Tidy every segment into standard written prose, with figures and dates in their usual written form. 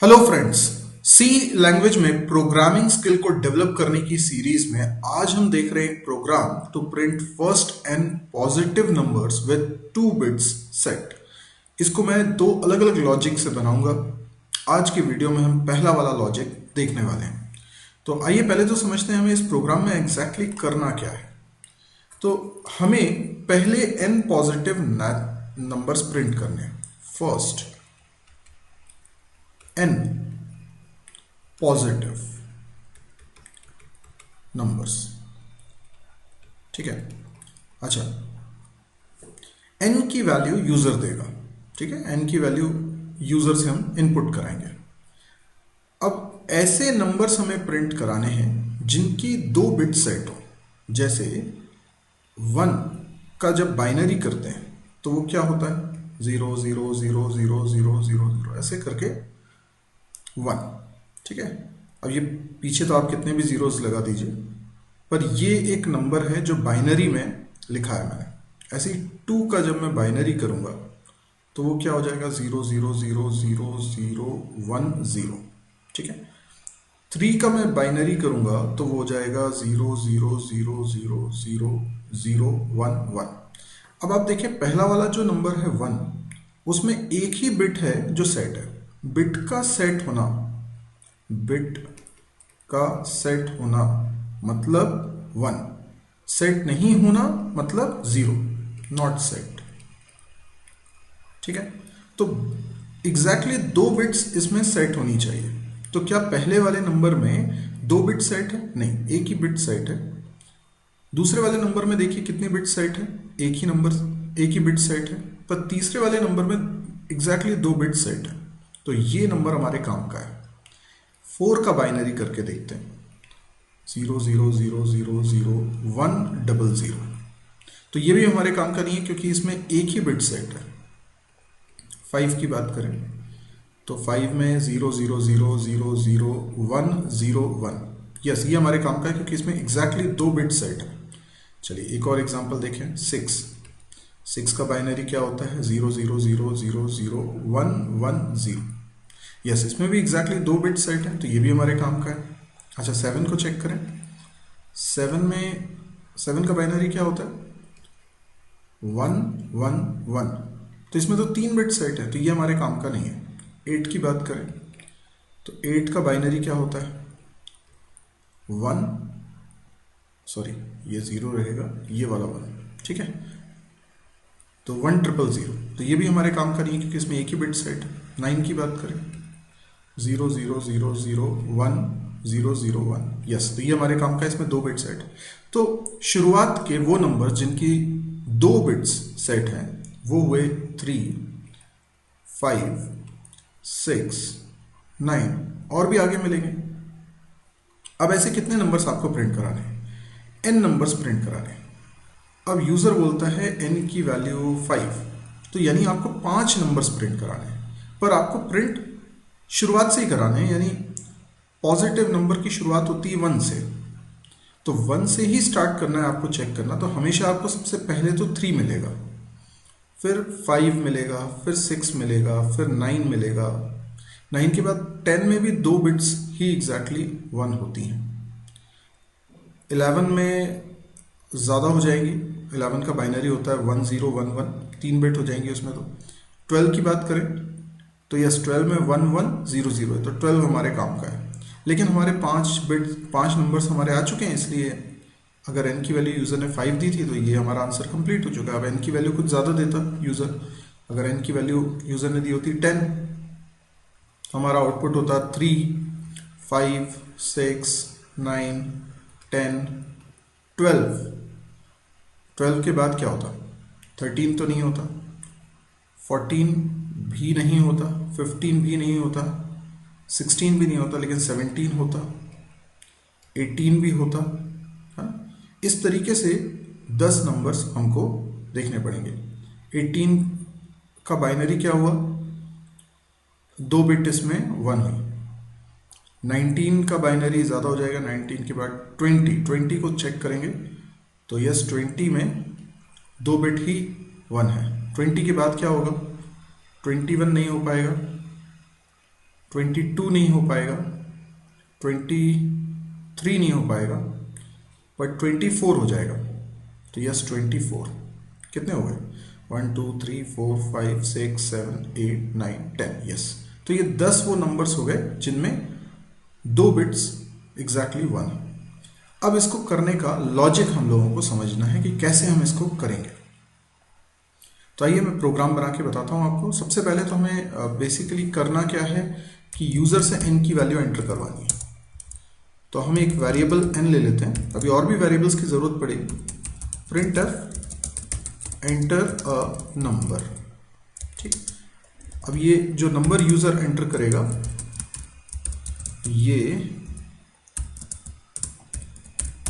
Hello friends. C language में programming skill को develop करने की सीरीज में आज हम देख रहे हैं एक program to print first n positive numbers with 2 bits set. इसको मैं दो अलग अलग लॉजिक से बनाऊंगा। आज की वीडियो में हम पहला वाला लॉजिक देखने वाले हैं। तो आइए पहले तो समझते हैं हमें इस प्रोग्राम में एग्जैक्टली करना क्या है। तो हमें पहले एन पॉजिटिव नंबर्स प्रिंट करने हैं। फर्स्ट एन पॉजिटिव नंबर्स, ठीक है। अच्छा, एन की वैल्यू यूजर देगा, ठीक है। एन की वैल्यू यूजर से हम इनपुट कराएंगे। अब ऐसे नंबर्स हमें प्रिंट कराने हैं जिनकी 2 बिट सेट हो। जैसे 1 का जब बाइनरी करते हैं तो वो क्या होता है, 0 0 0 0 0 0 0 ऐसे करके 1, ठीक है। अब ये पीछे तो आप कितने भी जीरोस लगा दीजिए, पर ये एक नंबर है जो बाइनरी में लिखा है मैंने। ऐसे ही 2 का जब मैं बाइनरी करूंगा तो वो क्या हो जाएगा, 0 0 0 0 0 1 0, ठीक है। 3 का मैं बाइनरी करूंगा तो वो हो जाएगा 0 0 0 0 0 0 1 1। अब आप देखिए पहला वाला जो नंबर है 1, उसमें एक ही बिट है जो सेट है। बिट का सेट होना, बिट का सेट होना मतलब 1, सेट नहीं होना मतलब 0, नॉट सेट, ठीक है। तो एग्जैक्टली 2 बिट्स इसमें सेट होनी चाहिए। तो क्या पहले वाले नंबर में 2 बिट सेट है? नहीं, एक ही बिट सेट है। दूसरे वाले नंबर में देखिए कितने बिट सेट है, एक ही नंबर, एक ही बिट सेट है। पर तीसरे वाले नंबर में एग्जैक्टली 2 बिट सेट है। तो ये नंबर हमारे काम का है। 4 का बाइनरी करके देखते हैं, 0 0 0 0 0 1 0 0। तो ये भी हमारे काम का नहीं है क्योंकि इसमें एक ही बिट सेट है। 5 की बात करें तो 5 में 0 0 0 0 0 1 0 1, यस ये हमारे काम का है क्योंकि इसमें एग्जैक्टली 2 बिट सेट है। चलिए एक और एग्जांपल देखें। 6 का बाइनरी क्या होता है, 0 0 0 0 0 1 1 0, यस इसमें भी एग्जैक्टली 2 बिट सेट है, तो ये भी हमारे काम का है। अच्छा 7 को चेक करें। 7 का बाइनरी क्या होता है, 1 1 1, तो इसमें तो 3 बिट सेट है, तो ये हमारे काम का नहीं है। 8 की बात करें तो 8 का बाइनरी क्या होता है, 1, सॉरी ये 0 रहेगा, ये वाला 1, ठीक है। तो 1 0 0, तो ये भी हमारे काम का नहीं है क्योंकि इसमें एक ही बिट सेट है। 9 की बात करें, 0 0 0 0 1 0 0 1, यस तो ये हमारे काम का है, इसमें 2 बिट सेट। तो शुरुआत के वो नंबर जिनकी 2 बिट्स सेट हैं वो हुए 3 5 6 9, और भी आगे मिलेंगे। अब ऐसे कितने नंबर्स आपको प्रिंट कराने हैं, एन नंबर्स प्रिंट कराने हैं। अब यूजर बोलता है एन की वैल्यू 5, तो यानी आपको 5 नंबर्स प्रिंट कराने हैं, पर आपको प्रिंट शुरुआत से ही कराने हैं। यानी पॉजिटिव नंबर की शुरुआत होती है 1 से, तो 1 से ही स्टार्ट करना है आपको चेक करना। तो हमेशा आपको सबसे पहले तो 3 मिलेगा, फिर 5 मिलेगा, फिर 6 मिलेगा, फिर 9 मिलेगा। 9 के बाद 10 में भी 2 बिट्स ही एग्जैक्टली 1 होती हैं। 11 में ज़्यादा हो जाएगी, 11 का बाइनरी होता है 1 0 1 1, 3 बिट हो जाएंगी उसमें। तो 12 की बात करें तो यस 12 में 1 1 0 0 है, तो 12 हमारे काम का है। लेकिन हमारे 5 नंबर्स हमारे आ चुके हैं, इसलिए अगर एन की वैल्यू यूज़र ने 5 दी थी तो ये हमारा आंसर कंप्लीट हो चुका है। अब एन की वैल्यू कुछ ज़्यादा देता यूज़र, अगर एन की वैल्यू यूज़र ने दी होती 10, तो हमारा आउटपुट होता 3 5 6 9 10 12। 12 के बाद क्या होता, 13 तो नहीं होता, 14 भी नहीं होता, 15 भी नहीं होता, 16 भी नहीं होता, लेकिन 17 होता, 18 भी होता है। इस तरीके से 10 नंबर्स हमको देखने पड़ेंगे। 18 का बाइनरी क्या हुआ, 2 बिट इसमें 1 हुई। 19 का बाइनरी ज़्यादा हो जाएगा, 19 के बाद 20 को चेक करेंगे तो यस 20 में 2 बिट ही 1 है। 20 के बाद क्या होगा, 21 नहीं हो पाएगा, 22 नहीं हो पाएगा, 23 नहीं हो पाएगा, बट 24 हो जाएगा। तो यस 24 कितने हो गए? 1 2 3 4 5 6 7 8 9 10। यस, तो ये 10 वो नंबर्स हो गए जिनमें 2 बिट्स एग्जैक्टली 1। अब इसको करने का लॉजिक हम लोगों को समझना है कि कैसे हम इसको करेंगे। तो आइए मैं प्रोग्राम बना के बताता हूँ आपको। सबसे पहले तो हमें बेसिकली करना क्या है कि यूजर से n की वैल्यू एंटर करवानी है। तो हम एक वेरिएबल n ले लेते हैं, अभी और भी वेरिएबल्स की जरूरत पड़ेगी। printf एंटर अ नंबर, ठीक। अब ये जो नंबर यूजर एंटर करेगा ये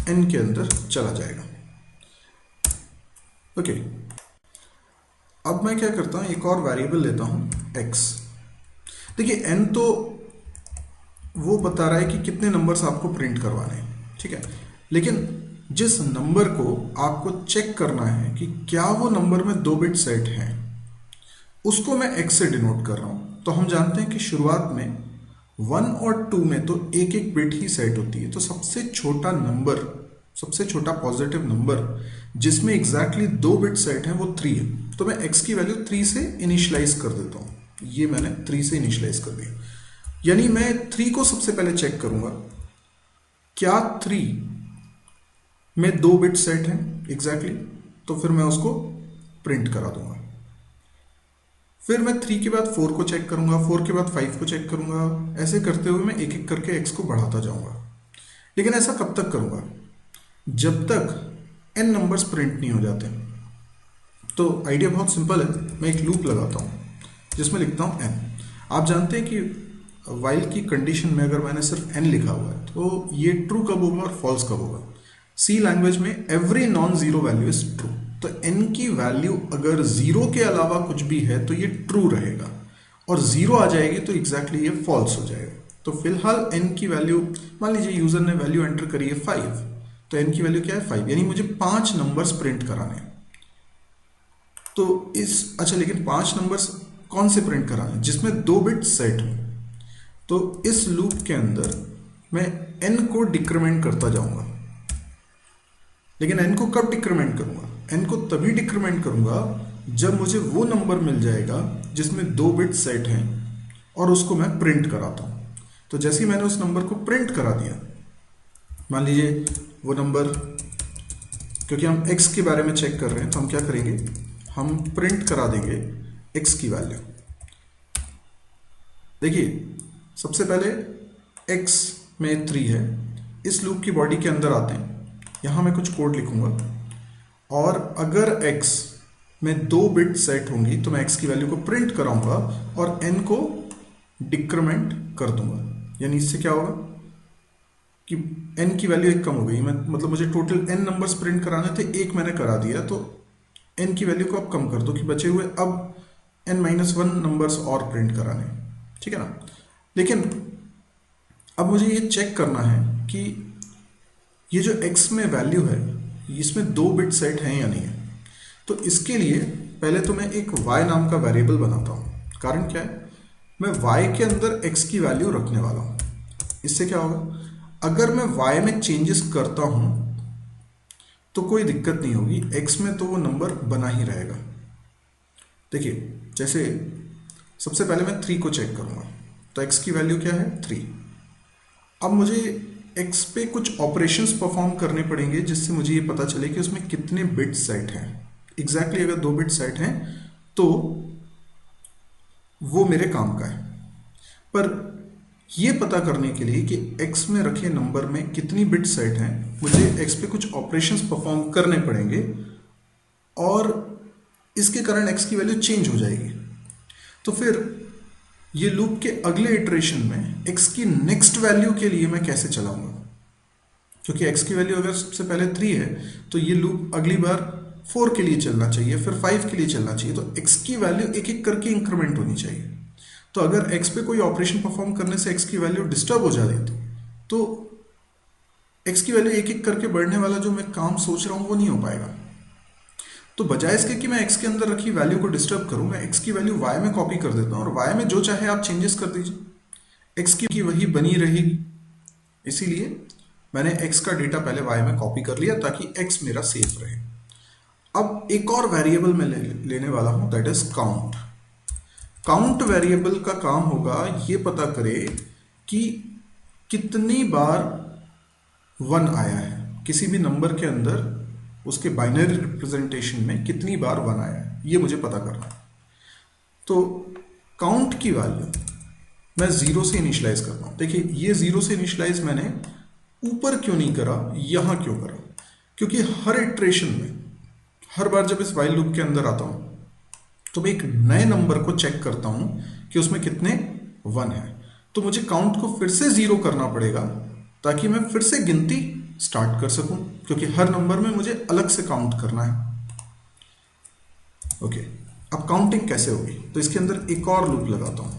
n के अंदर चला जाएगा। ओके, अब मैं क्या करता हूं, एक और वेरिएबल लेता हूं x। देखिए n तो वो बता रहा है कि कितने नंबर्स आपको प्रिंट करवाने हैं, ठीक है। लेकिन जिस नंबर को आपको चेक करना है कि क्या वो नंबर में 2 बिट सेट है, उसको मैं x से डिनोट कर रहा हूं। तो हम जानते हैं कि शुरुआत में 1 और 2 में तो एक एक बिट ही सेट होती है। तो सबसे छोटा नंबर, सबसे छोटा पॉजिटिव नंबर जिसमें एग्जैक्टली 2 बिट सेट है वो 3 है। तो मैं x की वैल्यू 3 से इनिशियलाइज कर देता हूं। ये मैंने 3 से इनिशियलाइज कर दिया, यानी मैं 3 को सबसे पहले चेक करूंगा क्या 3 में 2 बिट सेट है एग्जैक्टली, तो फिर मैं उसको प्रिंट करा दूंगा। फिर मैं 3 के बाद 4 को चेक करूंगा, 4 के बाद 5 को चेक करूंगा। ऐसे करते हुए मैं एक एक करके x को बढ़ाता जाऊंगा। लेकिन ऐसा कब तक करूंगा? जब तक n नंबर्स प्रिंट नहीं हो जाते। तो आइडिया बहुत सिंपल है, मैं एक लूप लगाता हूं जिसमें लिखता हूं n। आप जानते हैं कि वाइल की कंडीशन में अगर मैंने सिर्फ n लिखा हुआ है तो ये ट्रू कब होगा और फॉल्स कब होगा? सी लैंग्वेज में every non zero value is true. तो n की वैल्यू अगर जीरो के अलावा कुछ भी है तो ये ट्रू रहेगा, और जीरो आ जाएगी तो एग्जैक्टली ये फॉल्स हो जाएगा। तो फिलहाल n की वैल्यू, मान लीजिए यूजर ने वैल्यू एंटर करी है 5, तो n की वैल्यू क्या है 5, यानी मुझे 5 नंबर्स प्रिंट कराने हैं। तो अच्छा, लेकिन 5 नंबर्स कौन से प्रिंट कराने? जिसमें 2 बिट सेट हो। तो इस लूप के अंदर मैं n को डिक्रीमेंट करता जाऊंगा। लेकिन n को कब डिक्रीमेंट करूंगा? n को तभी डिक्रीमेंट करूंगा जब मुझे वो नंबर मिल जाएगा जिसमें 2 बिट सेट हैं और उसको मैं प्रिंट कराता हूं। तो जैसे ही मैंने उस नंबर को प्रिंट करा दिया, मान लीजिए वो नंबर, क्योंकि हम x के बारे में चेक कर रहे हैं तो हम क्या करेंगे, हम प्रिंट करा देंगे x की वैल्यू। देखिए सबसे पहले x में 3 है। इस लूप की बॉडी के अंदर आते हैं, यहां मैं कुछ कोड लिखूंगा, और अगर x में 2 बिट सेट होंगी तो मैं x की वैल्यू को प्रिंट कराऊंगा और n को डिक्रीमेंट कर दूंगा। यानी इससे क्या होगा कि n की वैल्यू 1 कम हो गई। मतलब मुझे टोटल n नंबर्स प्रिंट कराने थे, 1 मैंने करा दिया, तो n की वैल्यू को अब कम कर दो कि बचे हुए अब n-1 नंबर्स और प्रिंट कराने, ठीक है ना। लेकिन अब मुझे ये चेक करना है कि ये जो x में वैल्यू है इसमें 2 बिट सेट हैं या नहीं है। तो इसके लिए पहले तो मैं एक y नाम का वेरिएबल बनाता हूं। कारण क्या है, मैं y के अंदर x की वैल्यू रखने वाला हूं। इससे क्या होगा, अगर मैं y में चेंजेस करता हूं तो कोई दिक्कत नहीं होगी, x में तो वो नंबर बना ही रहेगा। देखिए जैसे सबसे पहले मैं 3 को चेक करूंगा, तो x की वैल्यू क्या है 3। अब मुझे x पे कुछ ऑपरेशंस परफॉर्म करने पड़ेंगे जिससे मुझे ये पता चले कि उसमें कितने बिट सेट हैं एग्जैक्टली। अगर 2 बिट सेट हैं तो वो मेरे काम का है। पर ये पता करने के लिए कि x में रखे नंबर में कितनी बिट सेट हैं, मुझे x पे कुछ ऑपरेशंस परफॉर्म करने पड़ेंगे, और इसके कारण x की वैल्यू चेंज हो जाएगी। तो फिर ये लूप के अगले इटरेशन में x की नेक्स्ट वैल्यू के लिए मैं कैसे चलाऊंगा, क्योंकि x की वैल्यू अगर सबसे पहले 3 है तो ये लूप अगली बार 4 के लिए चलना चाहिए, फिर 5 के लिए चलना चाहिए। तो x की वैल्यू एक एक करके इंक्रीमेंट होनी चाहिए। तो अगर x पे कोई ऑपरेशन परफॉर्म करने से x की वैल्यू डिस्टर्ब हो जाती तो x की वैल्यू एक एक करके बढ़ने वाला जो मैं काम सोच रहा हूं वो नहीं हो पाएगा। तो बजाय इसके कि मैं x के अंदर रखी वैल्यू को डिस्टर्ब करूं, मैं x की वैल्यू y में कॉपी कर देता हूं, और y में जो चाहे आप चेंजेस कर दीजिए। x की वही बनी रहेगी, इसीलिए मैंने x का डेटा पहले y में कॉपी कर लिया ताकि x मेरा सेफ रहे। अब एक और वेरिएबल मैं लेने वाला हूं, that is count. Count variable का काम होगा ये पता करे कि कितनी बार 1 आया है, किसी भी नंबर के अंदर उसके बाइनरी रिप्रेजेंटेशन में कितनी बार 1 आया है, ये मुझे पता करना है। तो काउंट की वैल्यू मैं 0 से इनिशियलाइज करता हूं। देखिए ये 0 से इनिशियलाइज मैंने ऊपर क्यों नहीं करा, यहां क्यों करा, क्योंकि हर इटरेशन में, हर बार जब इस वाइल लूप के अंदर आता हूं तो मैं एक नए नंबर को चेक करता हूं कि उसमें कितने 1 है। तो मुझे काउंट को फिर से 0 करना पड़ेगा ताकि मैं फिर से गिनती स्टार्ट कर सकूं, क्योंकि हर नंबर में मुझे अलग से काउंट करना है। ओके, अब काउंटिंग कैसे होगी, तो इसके अंदर एक और लूप लगाता हूं।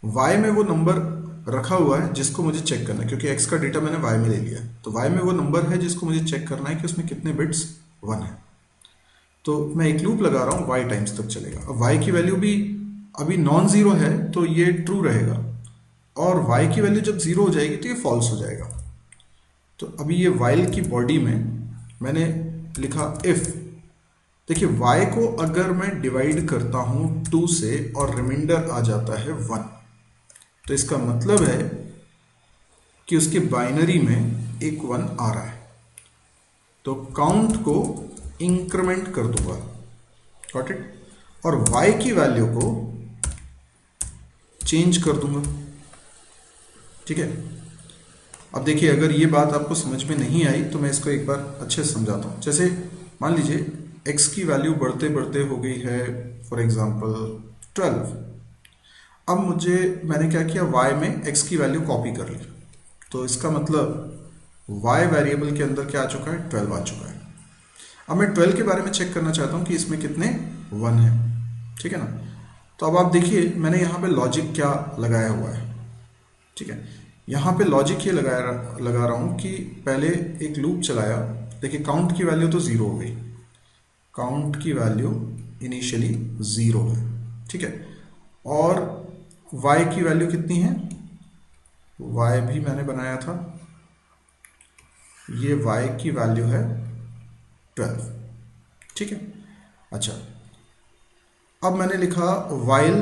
y में वो नंबर रखा हुआ है जिसको मुझे चेक करना है, क्योंकि x का डेटा मैंने y में ले लिया है, तो y में वो नंबर है जिसको मुझे चेक करना है कि उसमें कितने बिट्स 1 है। तो मैं एक लूप लगा रहा हूं, y टाइम्स तक चलेगा। अब y की वैल्यू भी अभी नॉन जीरो है तो ये ट्रू रहेगा, और y की वैल्यू जब 0 हो जाएगी तो ये फॉल्स हो जाएगा। तो अभी ये वाइल की बॉडी में मैंने लिखा इफ। देखिए y को अगर मैं डिवाइड करता हूं 2 से और रिमाइंडर आ जाता है 1, तो इसका मतलब है कि उसके बाइनरी में एक 1 आ रहा है, तो काउंट को इंक्रीमेंट कर दूंगा। Got it? और y की वैल्यू को चेंज कर दूंगा। ठीक है, अब देखिए अगर ये बात आपको समझ में नहीं आई तो मैं इसको एक बार अच्छे से समझाता हूं। जैसे मान लीजिए x की वैल्यू बढ़ते बढ़ते हो गई है फॉर एग्जांपल 12। अब मैंने क्या किया, y में x की वैल्यू कॉपी कर ली, तो इसका मतलब y वेरिएबल के अंदर क्या आ चुका है, 12 आ चुका है। अब मैं 12 के बारे में चेक करना चाहता हूं कि इसमें कितने 1 है। ठीक है ना? तो अब आप देखिए मैंने यहाँ पे लॉजिक क्या लगाया हुआ है। ठीक है, यहाँ पे लॉजिक ये लगा रहा हूँ कि पहले एक लूप चलाया। देखिए काउंट की वैल्यू तो 0 हो गई, काउंट की वैल्यू इनिशियली 0 है। ठीक है, और y की वैल्यू कितनी है, y भी मैंने बनाया था, ये y की वैल्यू है 12। ठीक है, अच्छा अब मैंने लिखा while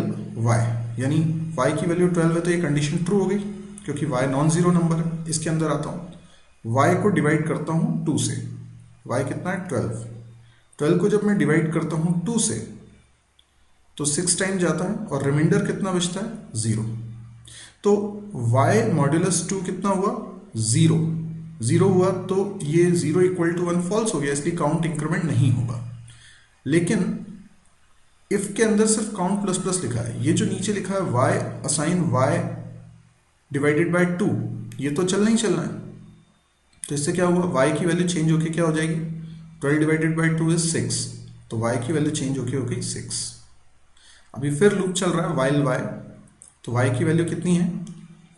y, यानी y की वैल्यू 12 है तो ये कंडीशन ट्रू हो गई क्योंकि y नॉन जीरो नंबर है। इसके अंदर आता हूं, y को डिवाइड करता हूं 2 से, y कितना है 12। 12 को जब मैं डिवाइड करता हूं 2 से तो 6 टाइम जाता है और रिमाइंडर कितना बचता है 0। तो y मॉड्यूलस 2 कितना हुआ 0। 0 हुआ तो ये 0 इक्वल टू 1 फॉल्स हो गया, इसलिए काउंट इंक्रीमेंट नहीं होगा। लेकिन इफ के अंदर सिर्फ काउंट प्लस प्लस लिखा है, ये जो नीचे लिखा है y assign y divided by 2, ये तो चलना ही चलना है। तो इससे क्या हुआ, y की वैल्यू चेंज होके क्या हो जाएगी, 12 डिवाइडेड बाय 2 इज 6, तो y की वैल्यू चेंज होके हो गई 6। अभी फिर लूप चल रहा है वाइल y, तो y की वैल्यू कितनी है,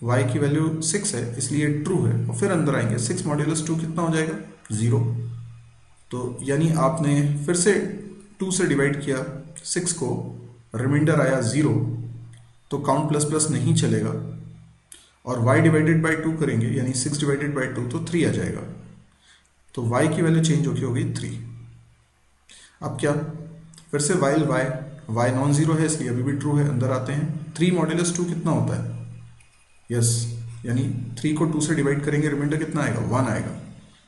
y की वैल्यू 6 है इसलिए ट्रू है। और फिर अंदर आएंगे 6 मॉड्यूलस 2 कितना हो जाएगा 0। तो यानी आपने फिर से 2 से डिवाइड किया 6 को, रिमाइंडर आया 0, तो काउंट प्लस प्लस नहीं चलेगा। और y डिवाइडेड बाई 2 करेंगे यानी 6 डिवाइडेड बाई 2 तो 3 आ जाएगा, तो y की वैल्यू चेंज होके हो गई 3। अब क्या, फिर से वाइल y नॉन जीरो है इसलिए अभी भी ट्रू है। अंदर आते हैं, 3 मॉड्यूलस 2 कितना होता है, यस, यानी 3 को 2 से डिवाइड करेंगे रिमाइंडर कितना आएगा 1 आएगा,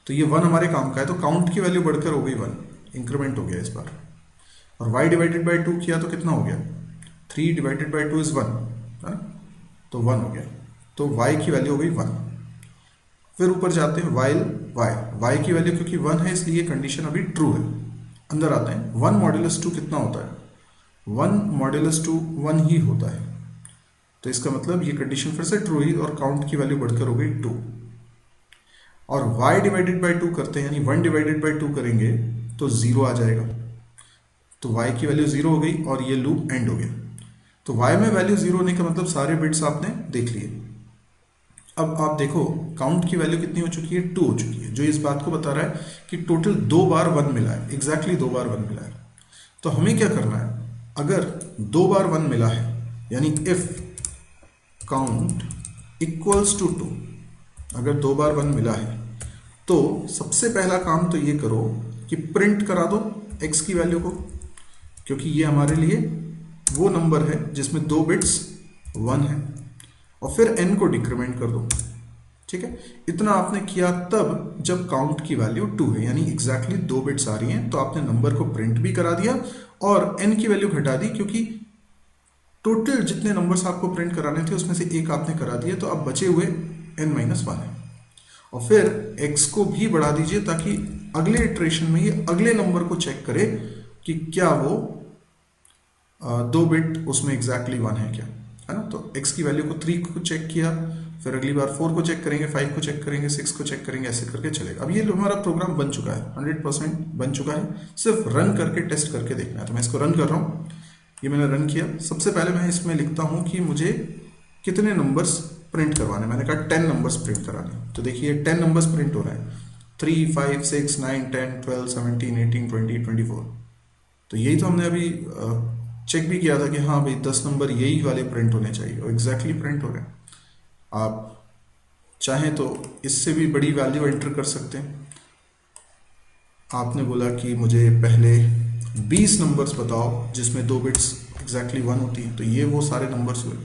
तो ये 1 हमारे काम का है। तो काउंट की वैल्यू बढ़कर हो गई 1, इंक्रीमेंट हो गया इस बार। और y डिवाइडेड बाई 2 किया तो कितना हो गया, 3 डिवाइडेड बाई 2 इज 1, है तो 1 हो गया, तो y की वैल्यू हो गई 1। फिर ऊपर जाते हैं वाइल y की वैल्यू क्योंकि 1 है इसलिए कंडीशन अभी ट्रू है। अंदर आते हैं, 1 मॉड्यूलस 2 कितना होता है, 1 मॉड्यूलस 2 1 ही होता है, तो इसका मतलब ये कंडीशन फिर से ट्रू हुई और काउंट की वैल्यू बढ़कर हो गई 2। और y डिवाइडेड बाई 2 करते हैं यानी 1 डिवाइडेड बाई 2 करेंगे तो 0 आ जाएगा, तो y की वैल्यू 0 हो गई और ये लूप एंड हो गया। तो y में वैल्यू 0 होने का मतलब सारे बिट्स आपने देख लिए। अब आप देखो काउंट की वैल्यू कितनी हो चुकी है, 2 हो चुकी है, जो इस बात को बता रहा है कि टोटल 2 बार 1 मिला है, एग्जैक्टली 2 बार 1 मिला है। तो हमें क्या करना है, अगर 2 बार 1 मिला है यानी इफ काउंट इक्वल्स टू 2, अगर 2 बार 1 मिला है तो सबसे पहला काम तो ये करो कि प्रिंट करा दो x की वैल्यू को, क्योंकि ये हमारे लिए वो नंबर है जिसमें 2 बिट्स 1 है, और फिर n को डिक्रीमेंट कर दो। ठीक है, इतना आपने किया तब जब काउंट की वैल्यू 2 है, यानी एग्जैक्टली 2 बिट्स आ रही हैं, तो आपने नंबर को प्रिंट भी करा दिया और n की वैल्यू घटा दी, क्योंकि टोटल जितने नंबर्स आपको प्रिंट कराने थे उसमें से एक आपने करा दिया, तो अब बचे हुए n-1 है। और फिर x को भी बढ़ा दीजिए ताकि अगले इटरेशन में ये अगले नंबर को चेक करे कि क्या वो 2 बिट उसमें एग्जैक्टली 1 है क्या, है ना। तो x की वैल्यू को 3 को चेक किया, फिर अगली बार 4 को चेक करेंगे, 5 को चेक करेंगे, 6 को चेक करेंगे, ऐसे करके चलेगा। अब ये हमारा प्रोग्राम बन चुका है, 100% बन चुका है, सिर्फ रन करके टेस्ट करके देखना है। तो मैं इसको रन कर रहा हूँ, ये मैंने रन किया। सबसे पहले मैं इसमें लिखता हूँ कि मुझे कितने नंबर्स प्रिंट करवाने, मैंने कहा 10 नंबर्स प्रिंट कराने। तो देखिए 10 नंबर्स प्रिंट हो रहे हैं, 3, 5, 6, 9, 10, 12, 17, 18, 20, 24। तो यही तो हमने अभी चेक भी किया था कि हाँ भाई 10 नंबर यही वाले प्रिंट होने चाहिए, और एग्जैक्टली प्रिंट हो रहे हैं। आप चाहें तो इससे भी बड़ी वैल्यू एंटर कर सकते हैं। आपने बोला कि मुझे पहले 20 नंबर्स बताओ जिसमें 2 बिट्स एग्जैक्टली 1 होती है, तो ये वो सारे नंबर्स हुए।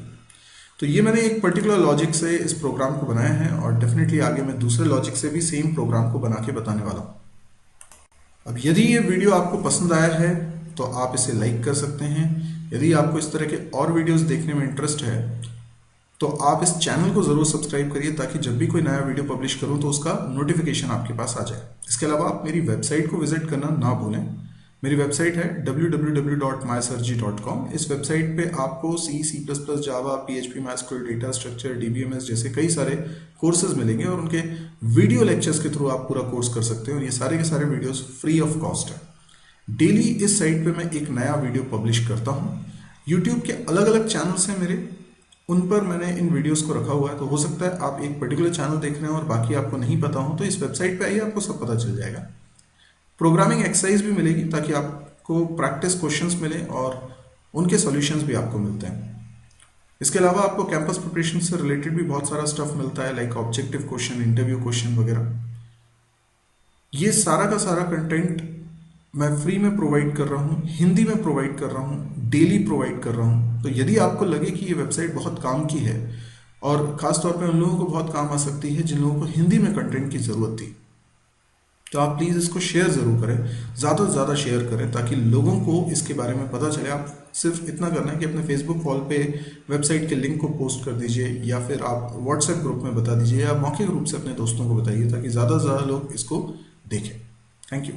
तो ये मैंने एक पर्टिकुलर लॉजिक से इस प्रोग्राम को बनाया है, और डेफिनेटली आगे मैं दूसरे लॉजिक से भी सेम प्रोग्राम को बना के बताने वाला हूँ। अब यदि ये वीडियो आपको पसंद आया है तो आप इसे लाइक कर सकते हैं। यदि आपको इस तरह के और वीडियोस देखने में इंटरेस्ट है तो आप इस चैनल को ज़रूर सब्सक्राइब करिए, ताकि जब भी कोई नया वीडियो पब्लिश करूं तो उसका नोटिफिकेशन आपके पास आ जाए। इसके अलावा आप मेरी वेबसाइट को विजिट करना ना भूलें। मेरी वेबसाइट है www.mysurgy.com। इस वेबसाइट पे आपको C, C++, जावा, PHP, MySQL, data structure, DBMS जैसे कई सारे कोर्सेज मिलेंगे, और उनके वीडियो लेक्चर्स के थ्रू आप पूरा कोर्स कर सकते हो, और ये सारे के सारे वीडियोस फ्री ऑफ कॉस्ट है। डेली इस साइट पे मैं एक नया वीडियो पब्लिश करता हूँ। यूट्यूब के अलग अलग चैनल्स हैं मेरे, उन पर मैंने इन वीडियोस को रखा हुआ है। तो हो सकता है आप एक पर्टिकुलर चैनल देख रहे हैं और बाकी आपको नहीं पता हो, तो इस वेबसाइट पे आइए, आपको सब पता चल जाएगा। प्रोग्रामिंग एक्सरसाइज भी मिलेगी ताकि आपको प्रैक्टिस क्वेश्चंस मिले और उनके सॉल्यूशंस भी आपको मिलते हैं। इसके अलावा आपको कैंपस प्रिपरेशन से रिलेटेड भी बहुत सारा स्टफ मिलता है, like objective question, interview question वगैरह। ये सारा का सारा कंटेंट मैं फ्री में प्रोवाइड कर रहा हूँ, हिंदी में प्रोवाइड कर रहा हूँ, डेली प्रोवाइड कर रहा हूँ। तो यदि आपको लगे कि ये वेबसाइट बहुत काम की है, और ख़ासतौर पे उन लोगों को बहुत काम आ सकती है जिन लोगों को हिंदी में कंटेंट की ज़रूरत थी, तो आप प्लीज़ इसको शेयर ज़रूर करें, ज़्यादा से ज़्यादा शेयर करें, ताकि लोगों को इसके बारे में पता चले। आप सिर्फ इतना करना है कि अपने फेसबुक वॉल पे वेबसाइट के लिंक को पोस्ट कर दीजिए, या फिर आप व्हाट्सएप ग्रुप में बता दीजिए, या मौखिक रूप से अपने दोस्तों को बताइए, ताकि ज़्यादा से ज़्यादा लोग इसको देखें। Thank you.